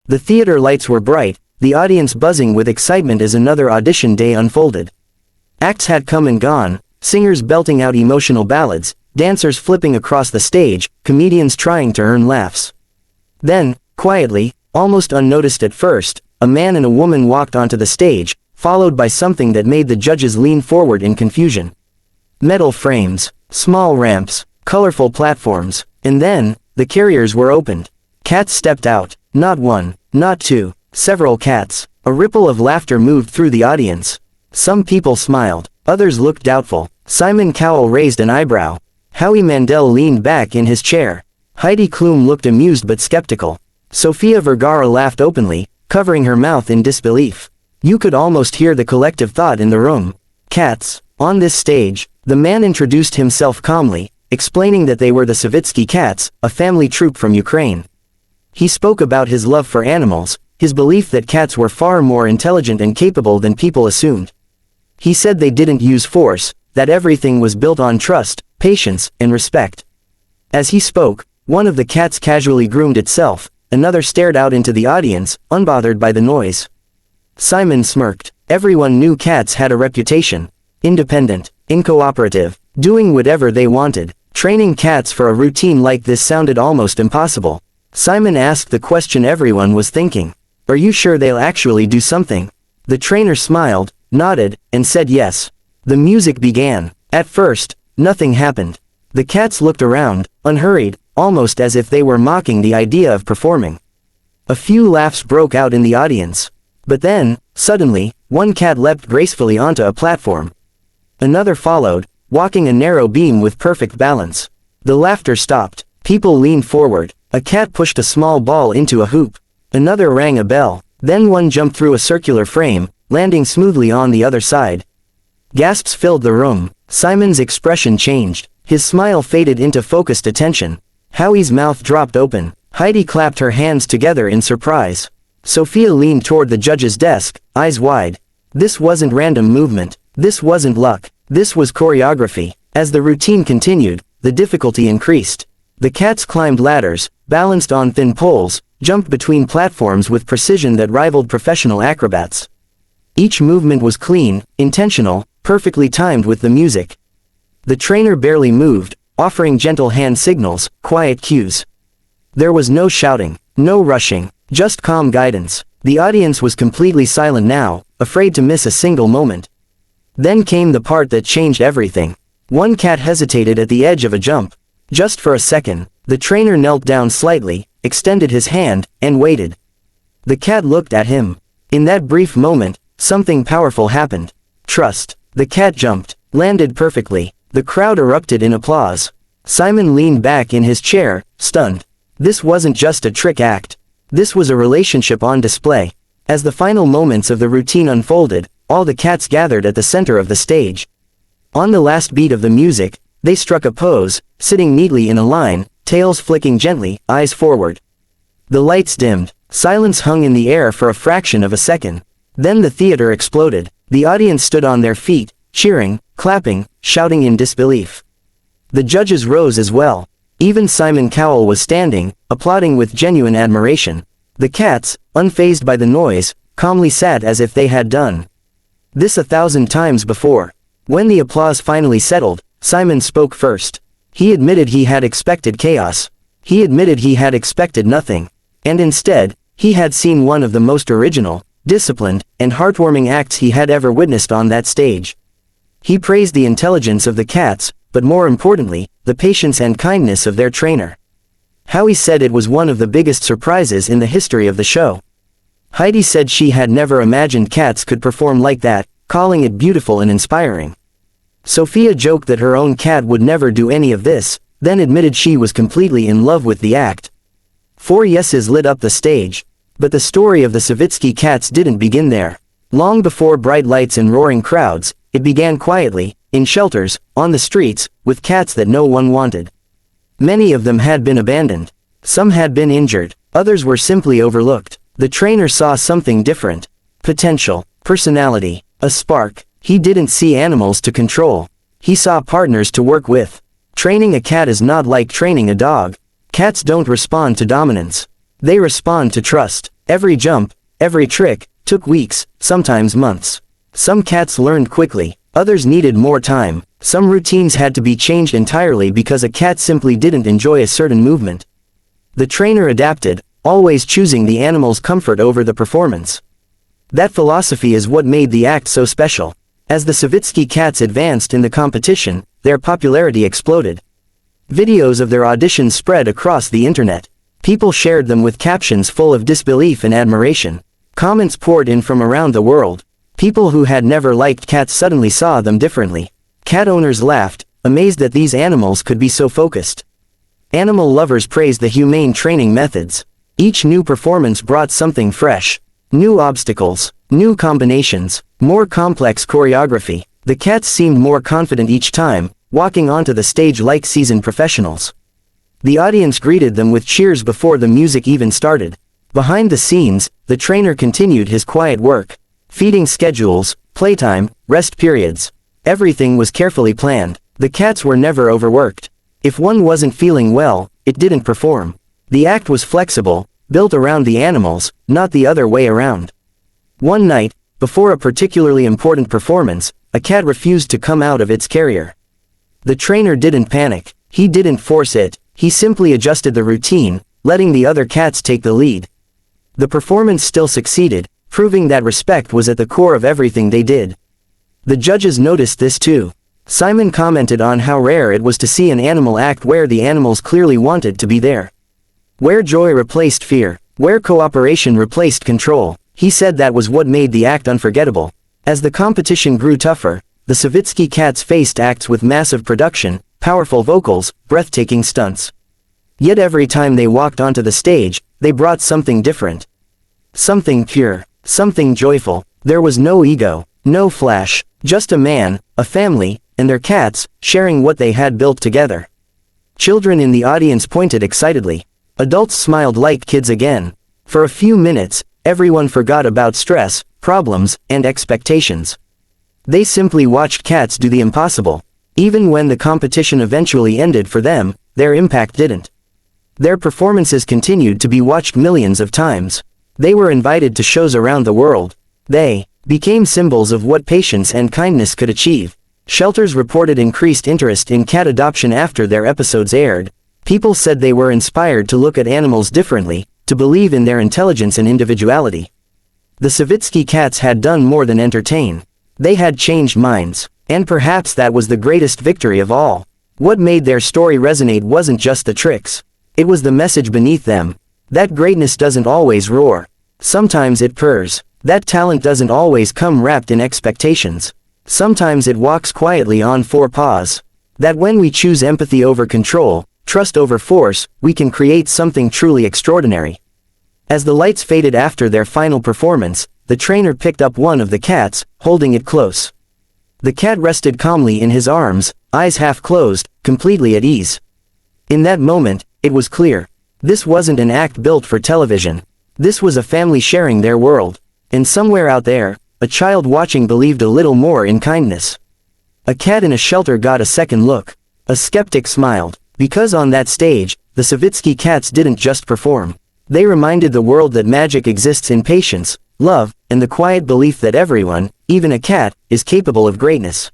The theater lights were bright, the audience buzzing with excitement as another audition day unfolded. Acts had come and gone, singers belting out emotional ballads, dancers flipping across the stage, comedians trying to earn laughs. Then, quietly, almost unnoticed at first, a man and a woman walked onto the stage, followed by something that made the judges lean forward in confusion. Metal frames, small ramps, colorful platforms, and then, the carriers were opened. Cats stepped out, not one, not two, several cats. A ripple of laughter moved through the audience. Some people smiled, others looked doubtful. Simon Cowell raised an eyebrow. Howie Mandel leaned back in his chair. Heidi Klum looked amused but skeptical. Sofia Vergara laughed openly, covering her mouth in disbelief. You could almost hear the collective thought in the room. Cats. On this stage, the man introduced himself calmly, explaining that they were the Savitsky Cats, a family troupe from Ukraine. He spoke about his love for animals, his belief that cats were far more intelligent and capable than people assumed. He said they didn't use force, that everything was built on trust, patience, and respect. As he spoke, one of the cats casually groomed itself, another stared out into the audience, unbothered by the noise. Simon smirked. Everyone knew cats had a reputation. Independent, uncooperative, doing whatever they wanted. Training cats for a routine like this sounded almost impossible. Simon asked the question everyone was thinking. Are you sure they'll actually do something? The trainer smiled, nodded, and said yes. The music began. At first, nothing happened. The cats looked around, unhurried, almost as if they were mocking the idea of performing. A few laughs broke out in the audience. But then, suddenly, one cat leapt gracefully onto a platform. Another followed, walking a narrow beam with perfect balance. The laughter stopped. People leaned forward. A cat pushed a small ball into a hoop. Another rang a bell. Then one jumped through a circular frame, landing smoothly on the other side. Gasps filled the room. Simon's expression changed. His smile faded into focused attention. Howie's mouth dropped open. Heidi clapped her hands together in surprise. Sophia leaned toward the judge's desk, eyes wide. This wasn't random movement. This wasn't luck. This was choreography. As the routine continued, the difficulty increased. The cats climbed ladders, balanced on thin poles, jumped between platforms with precision that rivaled professional acrobats. Each movement was clean, intentional, perfectly timed with the music. The trainer barely moved, offering gentle hand signals, quiet cues. There was no shouting, no rushing, just calm guidance. The audience was completely silent now, afraid to miss a single moment. Then came the part that changed everything. One cat hesitated at the edge of a jump. Just for a second, the trainer knelt down slightly, extended his hand, and waited. The cat looked at him. In that brief moment, something powerful happened. Trust. The cat jumped, landed perfectly. The crowd erupted in applause. Simon leaned back in his chair, stunned. This wasn't just a trick act. This was a relationship on display. As the final moments of the routine unfolded, all the cats gathered at the center of the stage. On the last beat of the music, they struck a pose, sitting neatly in a line, tails flicking gently, eyes forward. The lights dimmed. Silence hung in the air for a fraction of a second. Then the theater exploded. The audience stood on their feet, cheering, clapping, shouting in disbelief. The judges rose as well. Even Simon Cowell was standing, applauding with genuine admiration. The cats, unfazed by the noise, calmly sat as if they had done this 1,000 times before. When the applause finally settled, Simon spoke first. He admitted he had expected chaos. He admitted he had expected nothing. And instead, he had seen one of the most original, disciplined, and heartwarming acts he had ever witnessed on that stage. He praised the intelligence of the cats, but more importantly, the patience and kindness of their trainer. Howie said it was one of the biggest surprises in the history of the show. Heidi said she had never imagined cats could perform like that, calling it beautiful and inspiring. Sophia joked that her own cat would never do any of this, then admitted she was completely in love with the act. 4 yeses lit up the stage. But the story of the Savitsky Cats didn't begin there. Long before bright lights and roaring crowds, it began quietly, in shelters, on the streets, with cats that no one wanted. Many of them had been abandoned. Some had been injured, others were simply overlooked. The trainer saw something different. Potential, personality, a spark. He didn't see animals to control. He saw partners to work with. Training a cat is not like training a dog. Cats don't respond to dominance. They respond to trust. Every jump, every trick, took weeks, sometimes months. Some cats learned quickly, others needed more time. Some routines had to be changed entirely because a cat simply didn't enjoy a certain movement. The trainer adapted, always choosing the animal's comfort over the performance. That philosophy is what made the act so special. As the Savitsky Cats advanced in the competition, their popularity exploded. Videos of their auditions spread across the internet. People shared them with captions full of disbelief and admiration. Comments poured in from around the world. People who had never liked cats suddenly saw them differently. Cat owners laughed, amazed that these animals could be so focused. Animal lovers praised the humane training methods. Each new performance brought something fresh. New obstacles, new combinations, more complex choreography. The cats seemed more confident each time, walking onto the stage like seasoned professionals. The audience greeted them with cheers before the music even started. Behind the scenes, the trainer continued his quiet work. Feeding schedules, playtime, rest periods. Everything was carefully planned. The cats were never overworked. If one wasn't feeling well, it didn't perform. The act was flexible, built around the animals, not the other way around. One night, before a particularly important performance, a cat refused to come out of its carrier. The trainer didn't panic. He didn't force it. He simply adjusted the routine, letting the other cats take the lead. The performance still succeeded, proving that respect was at the core of everything they did. The judges noticed this too. Simon commented on how rare it was to see an animal act where the animals clearly wanted to be there. Where joy replaced fear, where cooperation replaced control. He said that was what made the act unforgettable. As the competition grew tougher, the Savitsky Cats faced acts with massive production, powerful vocals, breathtaking stunts. Yet every time they walked onto the stage, they brought something different. Something pure, something joyful. There was no ego, no flash, just a man, a family, and their cats, sharing what they had built together. Children in the audience pointed excitedly. Adults smiled like kids again. For a few minutes, everyone forgot about stress, problems, and expectations. They simply watched cats do the impossible. Even when the competition eventually ended for them, their impact didn't. Their performances continued to be watched millions of times. They were invited to shows around the world. They became symbols of what patience and kindness could achieve. Shelters reported increased interest in cat adoption after their episodes aired. People said they were inspired to look at animals differently, to believe in their intelligence and individuality. The Savitsky Cats had done more than entertain. They had changed minds. And perhaps that was the greatest victory of all. What made their story resonate wasn't just the tricks. It was the message beneath them. That greatness doesn't always roar. Sometimes it purrs. That talent doesn't always come wrapped in expectations. Sometimes it walks quietly on four paws. That when we choose empathy over control, trust over force, we can create something truly extraordinary. As the lights faded after their final performance, the trainer picked up one of the cats, holding it close. The cat rested calmly in his arms, eyes half closed, completely at ease. In that moment, it was clear. This wasn't an act built for television. This was a family sharing their world. And somewhere out there, a child watching believed a little more in kindness. A cat in a shelter got a second look. A skeptic smiled. Because on that stage, the Savitsky Cats didn't just perform. They reminded the world that magic exists in patience, love, and the quiet belief that everyone, even a cat, is capable of greatness.